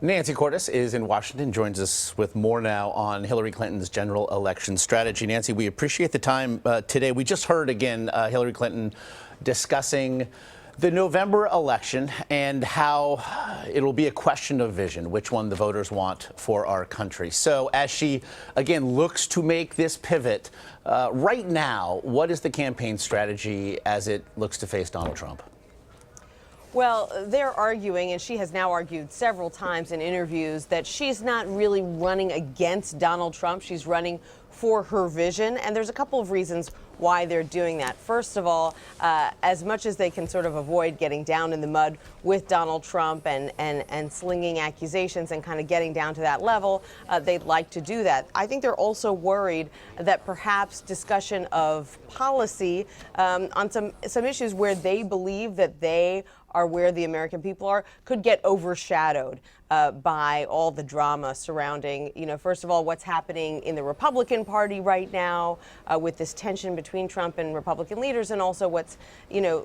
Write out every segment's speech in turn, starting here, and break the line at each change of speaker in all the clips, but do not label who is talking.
Nancy Cordes is in Washington, joins us with more now on Hillary Clinton's general election strategy. Nancy, we appreciate the time today. We just heard again Hillary Clinton discussing the November election and how it'll be a question of vision, which one the voters want for our country. So as she, again, looks to make this pivot, right now, what is the campaign strategy as it looks to face Donald Trump?
Well, they're arguing, and she has now argued several times in interviews, that she's not really running against Donald Trump. She's running for her vision, and there's a couple of reasons why they're doing that. First of all, as much as they can sort of avoid getting down in the mud with Donald Trump and slinging accusations and kind of getting down to that level, they'd like to do that. I think they're also worried that perhaps discussion of policy on some issues where they believe that they are where the American people are could get overshadowed by all the drama surrounding, first of all, what's happening in the Republican Party right now with this tension between Trump and Republican leaders, and also what's,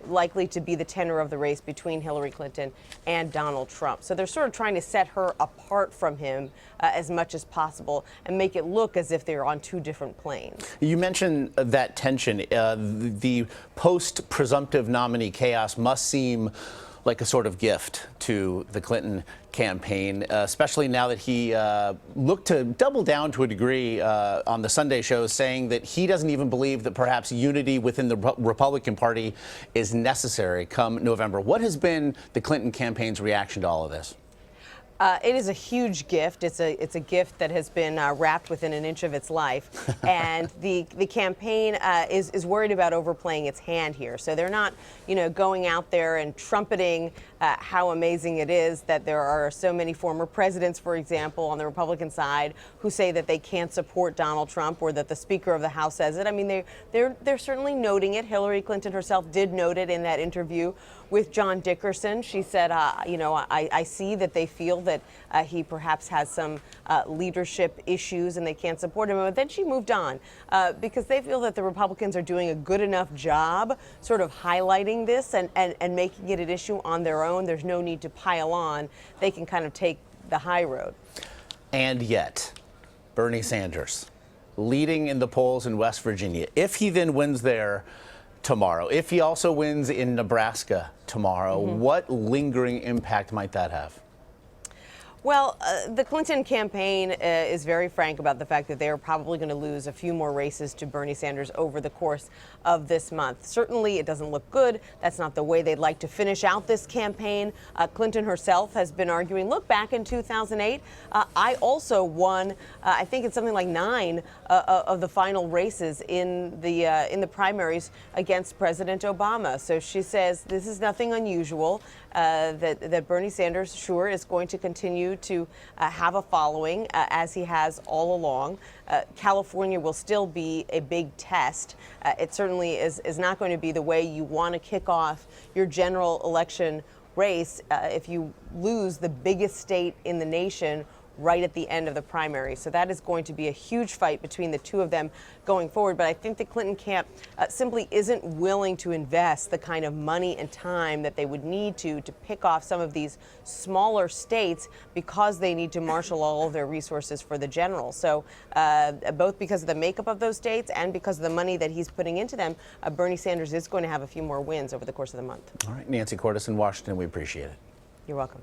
likely to be the tenor of the race between Hillary Clinton and Donald Trump. So they're sort of trying to set her apart from him as much as possible and make it look as if they're on two different planes. You mentioned that tension. The
post-presumptive nominee chaos must seem like a sort of gift to the Clinton campaign, especially now that he looked to double down to a degree on the Sunday shows, saying that he doesn't even believe that perhaps unity within the Republican Party is necessary come November. What has been the Clinton campaign's reaction to all of this?
It is a huge gift. It's a gift that has been wrapped within an inch of its life, and the campaign is worried about overplaying its hand here. So they're not, going out there and trumpeting how amazing it is that there are so many former presidents, for example, on the Republican side, who say that they can't support Donald Trump, or that the Speaker of the House says it. I mean, they're certainly noting it. Hillary Clinton herself did note it in that interview with John Dickerson. She said, I see that they feel that he perhaps has some leadership issues and they can't support him. But then she moved on because they feel that the Republicans are doing a good enough job sort of highlighting this and making it an issue on their own. There's no need to pile on. They can kind of take the high road.
And yet, Bernie Sanders leading in the polls in West Virginia. If he then wins there tomorrow, if he also wins in Nebraska tomorrow, what lingering impact might that have?
Well, the Clinton campaign is very frank about the fact that they are probably going to lose a few more races to Bernie Sanders over the course of this month. Certainly, it doesn't look good. That's not the way they'd like to finish out this campaign. Clinton herself has been arguing, look, back in 2008, I also won, I think it's something like 9 of the final races in the primaries against President Obama. So she says this is nothing unusual, that Bernie Sanders, sure, is going to continue to have a following as he has all along. California will still be a big test. It certainly is not going to be the way you want to kick off your general election race if you lose the biggest state in the nation right at the end of the primary. So that is going to be a huge fight between the two of them going forward. But I think the Clinton camp simply isn't willing to invest the kind of money and time that they would need to pick off some of these smaller states because they need to marshal all of their resources for the general. So both because of the makeup of those states and because of the money that he's putting into them, Bernie Sanders is going to have a few more wins over the course of the month.
All right, Nancy Cordes in Washington, we appreciate it.
You're welcome.